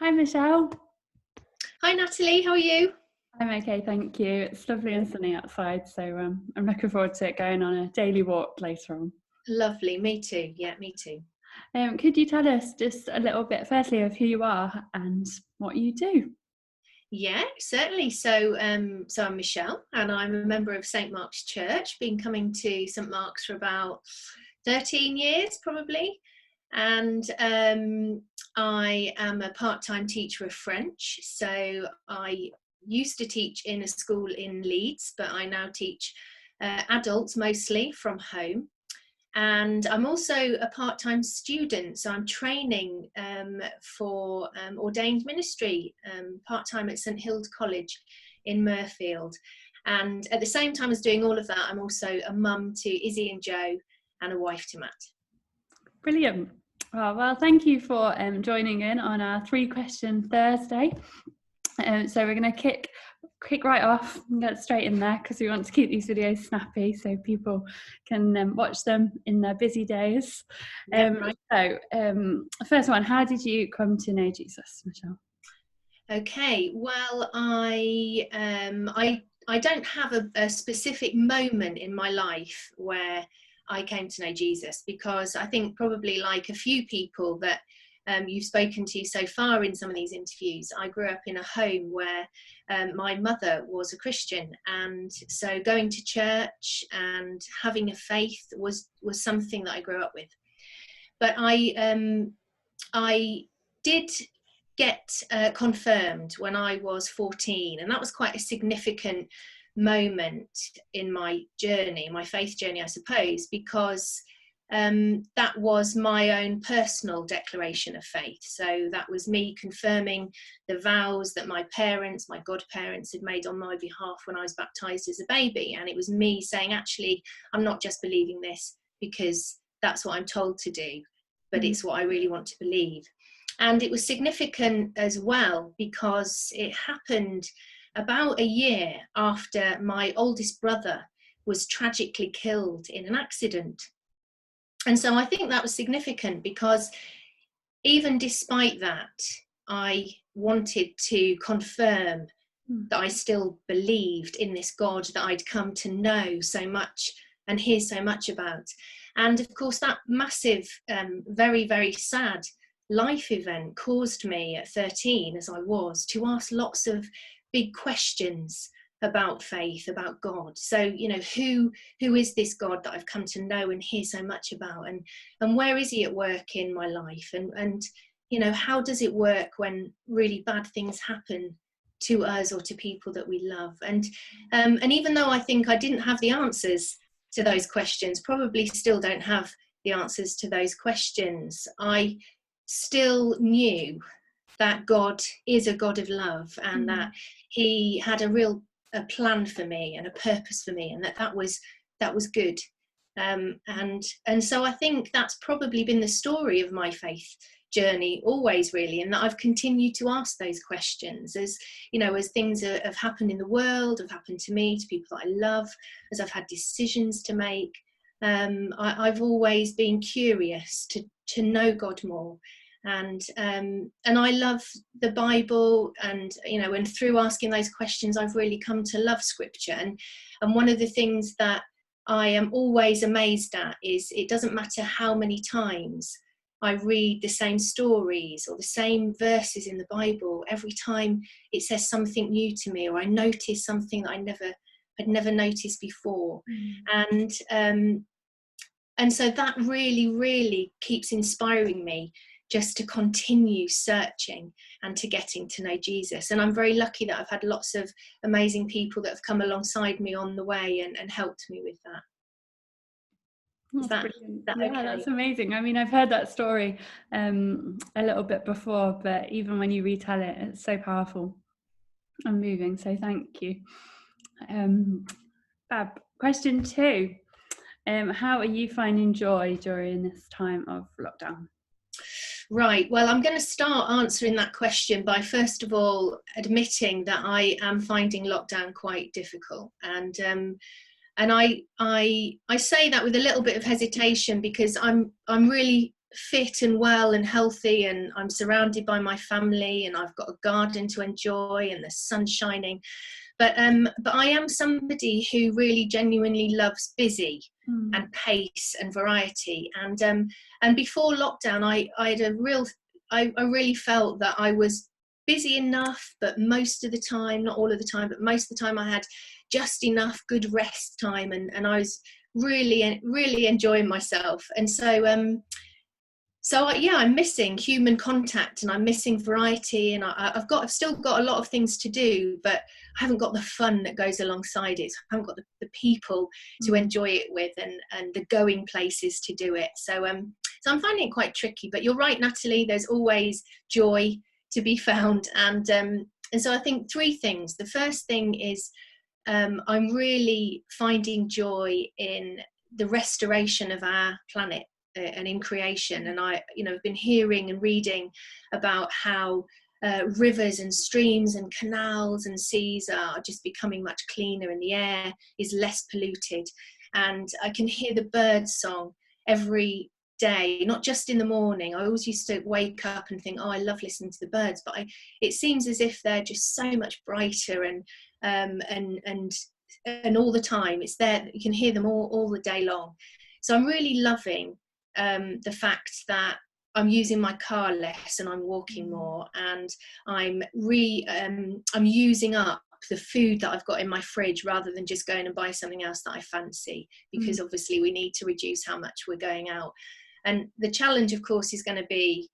Hi, Michelle. Hi Natalie, how are you? I'm okay, thank you. It's lovely and sunny outside, so I'm looking forward to going on a daily walk later on. Lovely, me too. Yeah, me too. Could you tell us just a little bit, firstly, of who you are and what you do? Yeah, certainly. So I'm Michelle, and I'm a member of St Mark's Church. Been coming to St Mark's for about 13 years, probably. And I am a part-time teacher of French. So I used to teach in a school in Leeds, but I now teach adults mostly from home. And I'm also a part-time student, so I'm training for ordained ministry part-time at St Hilda College in Mirfield. And at the same time as doing all of that, I'm also a mum to Izzy and Joe and a wife to Matt. Brilliant. Well, thank you for joining in on our 3-question Thursday. So we're going to kick right off and get straight in there because we want to keep these videos snappy so people can watch them in their busy days. Right. First one, how did you come to know Jesus, Michelle? Okay, well, I don't have a specific moment in my life where I came to know Jesus, because I think probably like a few people that you've spoken to so far in some of these interviews, I grew up in a home where my mother was a Christian, and so going to church and having a faith was something that I grew up with. But I did get confirmed when I was 14, and that was quite a significant moment in my journey, my faith journey, I suppose, because that was my own personal declaration of faith. So that was me confirming the vows that my parents, my godparents, had made on my behalf when I was baptized as a baby. And it was me saying, actually, I'm not just believing this because that's what I'm told to do, but it's what I really want to believe. And it was significant as well because it happened about a year after my oldest brother was tragically killed in an accident. And so I think that was significant because even despite that, I wanted to confirm that I still believed in this God that I'd come to know so much and hear so much about. And of course, that massive, very, very sad life event caused me at 13, as I was, to ask lots of big questions about faith, about God. So, you know, who is this God that I've come to know and hear so much about, and where is he at work in my life, and you know, how does it work when really bad things happen to us or to people that we love? And even though I think I didn't have the answers to those questions, probably still don't have the answers to those questions, I still knew that God is a God of love, and that he had a plan for me and a purpose for me, and that was good. And so I think that's probably been the story of my faith journey always, really, and that I've continued to ask those questions as, you know, as things have happened in the world, have happened to me, to people that I love, as I've had decisions to make. I've always been curious to know God more, and I love the Bible, and you know, and through asking those questions, I've really come to love Scripture. And one of the things that I am always amazed at is it doesn't matter how many times I read the same stories or the same verses in the Bible, every time it says something new to me, or I notice something that I'd never noticed before. And so that really keeps inspiring me just to continue searching and to getting to know Jesus. And I'm very lucky that I've had lots of amazing people that have come alongside me on the way and helped me with that. That's brilliant. That Yeah, okay? that's amazing. I mean, I've heard that story a little bit before, but even when you retell it, it's so powerful and moving. So thank you. Fab. Question 2. How are you finding joy during this time of lockdown? Right, well, I'm going to start answering that question by first of all admitting that I am finding lockdown quite difficult, and I say that with a little bit of hesitation because I'm really fit and well and healthy, and I'm surrounded by my family, and I've got a garden to enjoy and the sun shining. But I am somebody who really genuinely loves busy and pace and variety. And before lockdown, I really felt that I was busy enough, but most of the time, not all of the time, but most of the time, I had just enough good rest time, and I was really enjoying myself. And so yeah, I'm missing human contact, and I'm missing variety, and I've still got a lot of things to do, but I haven't got the fun that goes alongside it. I haven't got the people to enjoy it with, and the going places to do it. So I'm finding it quite tricky. But you're right, Natalie. There's always joy to be found, and so I think three things. The first thing is I'm really finding joy in the restoration of our planet. And in creation, and I've been hearing and reading about how rivers and streams and canals and seas are just becoming much cleaner, and the air is less polluted, and I can hear the bird song every day, not just in the morning. I always used to wake up and think, oh, I love listening to the birds, but it seems as if they're just so much brighter and all the time. It's there, you can hear them all the day long. So I'm really loving the fact that I'm using my car less and I'm walking more, and I'm using up the food that I've got in my fridge rather than just going and buy something else that I fancy, because obviously we need to reduce how much we're going out. And the challenge, of course, is going to be,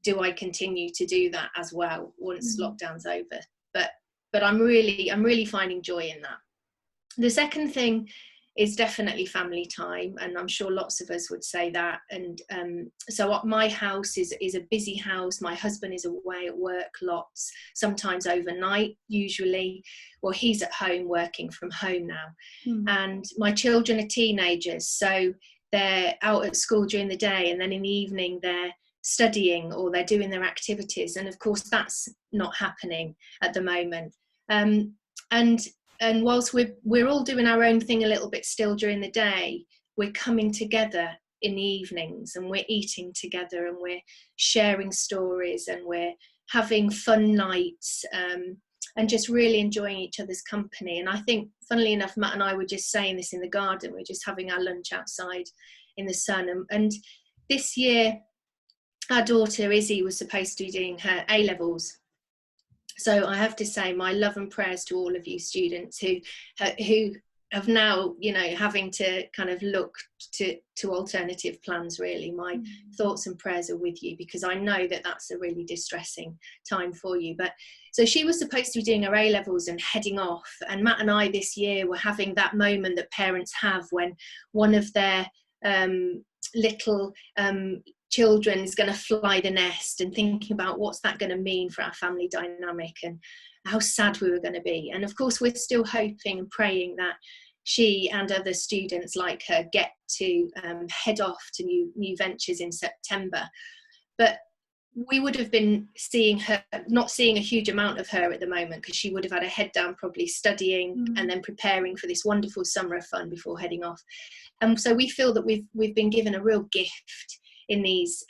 do I continue to do that as well once lockdown's over? But I'm really finding joy in that. The second thing is definitely family time, and I'm sure lots of us would say that. And so my house is a busy house. My husband is away at work lots, sometimes overnight, usually. Well, he's at home working from home now. And my children are teenagers, so they're out at school during the day, and then in the evening they're studying or they're doing their activities, and of course that's not happening at the moment. And whilst we're all doing our own thing a little bit still during the day, we're coming together in the evenings, and we're eating together, and we're sharing stories, and we're having fun nights, and just really enjoying each other's company. And I think, funnily enough, Matt and I were just saying this in the garden. We're just having our lunch outside in the sun. And this year, our daughter Izzy was supposed to be doing her A-levels. So I have to say my love and prayers to all of you students who have now, having to kind of look to alternative plans, really. My thoughts and prayers are with you, because I know that that's a really distressing time for you. But so she was supposed to be doing her A-levels and heading off. And Matt and I this year were having that moment that parents have when one of their little children is going to fly the nest, and thinking about what's that going to mean for our family dynamic and how sad we were going to be. And of course we're still hoping and praying that she and other students like her get to head off to new ventures in September. But we would have been not seeing a huge amount of her at the moment, because she would have had her head down probably studying and then preparing for this wonderful summer of fun before heading off. And so we feel that we've been given a real gift in these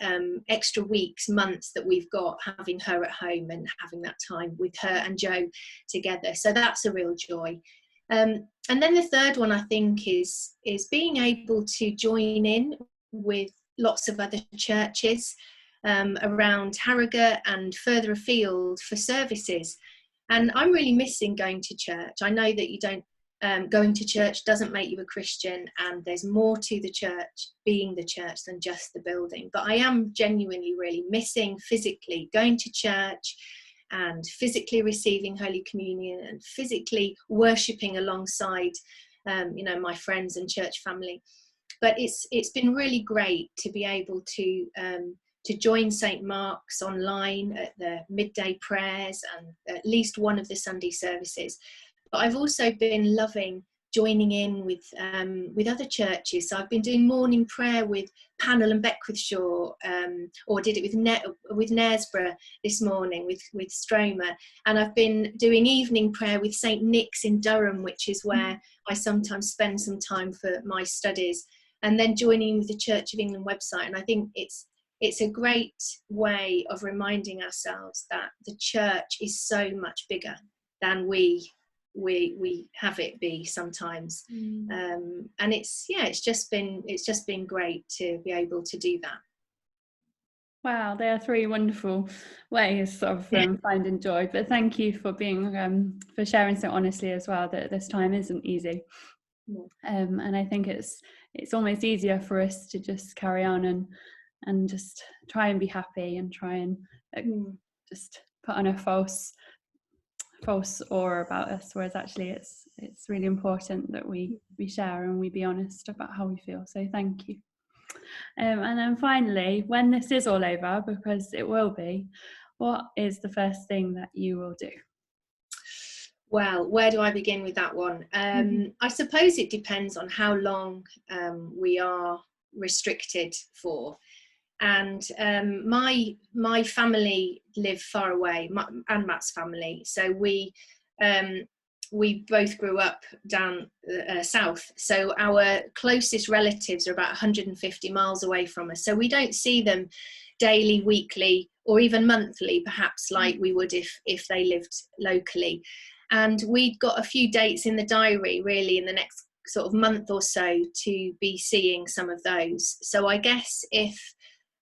extra weeks, months that we've got, having her at home and having that time with her and Joe together. So that's a real joy. And then the third one, I think, is being able to join in with lots of other churches around Harrogate and further afield for services. And I'm really missing going to church. I know that you don't, going to church doesn't make you a Christian, and there's more to the church, being the church, than just the building. But I am genuinely really missing physically going to church and physically receiving Holy Communion and physically worshipping alongside my friends and church family. But it's been really great to be able to join St. Mark's online at the midday prayers and at least one of the Sunday services. But I've also been loving joining in with other churches. So I've been doing morning prayer with Pannell and Beckwithshaw, or did it with Knaresborough this morning with Stromer. And I've been doing evening prayer with St. Nick's in Durham, which is where I sometimes spend some time for my studies. And then joining with the Church of England website. And I think it's it's a great way of reminding ourselves that the church is so much bigger than we have it be sometimes. And it's just been great to be able to do that. Wow, they are three wonderful ways of finding joy. But thank you for being for sharing so honestly as well, that this time isn't easy. And I think it's almost easier for us to just carry on and just try and be happy and try and just put on a false aura about us, whereas actually it's really important that we share and we be honest about how we feel. So thank you. And then finally, when this is all over, because it will be, what is the first thing that you will do? Well, where do I begin with that one? I suppose it depends on how long we are restricted for. And my family live far away, and Matt's family. So we both grew up down south. So our closest relatives are about 150 miles away from us. So we don't see them daily, weekly, or even monthly, perhaps, like we would if they lived locally. And we'd got a few dates in the diary, really, in the next sort of month or so to be seeing some of those. So I guess if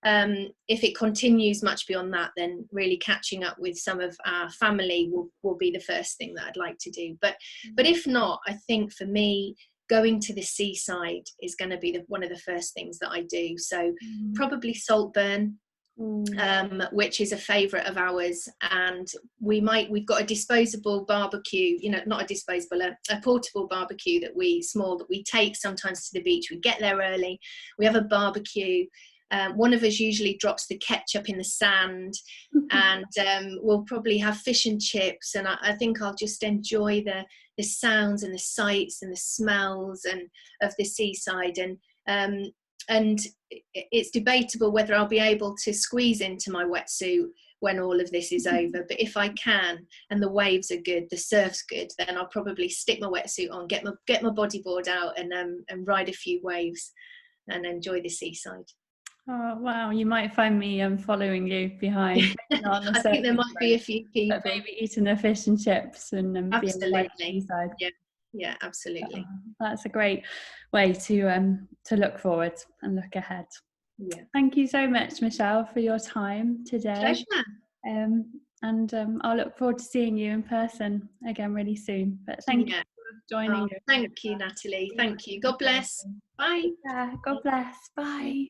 it continues much beyond that, then really catching up with some of our family will be the first thing that I'd like to do. But if not, I think for me, going to the seaside is going to be one of the first things that I do. So probably Saltburn, which is a favourite of ours, and we've got a disposable barbecue, not a disposable, a portable barbecue that we take sometimes to the beach. We get there early, we have a barbecue. One of us usually drops the ketchup in the sand, and we'll probably have fish and chips, and I think I'll just enjoy the sounds and the sights and the smells of the seaside. And it's debatable whether I'll be able to squeeze into my wetsuit when all of this is over, but if I can and the waves are good, the surf's good, then I'll probably stick my wetsuit on, get my bodyboard out, and ride a few waves and enjoy the seaside. Oh wow, you might find me following you behind. I think there might be a few people. Maybe eating the fish and chips and absolutely. being seaside. Yeah, absolutely. That's a great way to look forward and look ahead. Yeah. Thank you so much, Michelle, for your time today. Pleasure. And I'll look forward to seeing you in person again really soon. But thank you for joining us. Thank you, Natalie. Thank you. God bless. Bye. Yeah, God bless. Bye.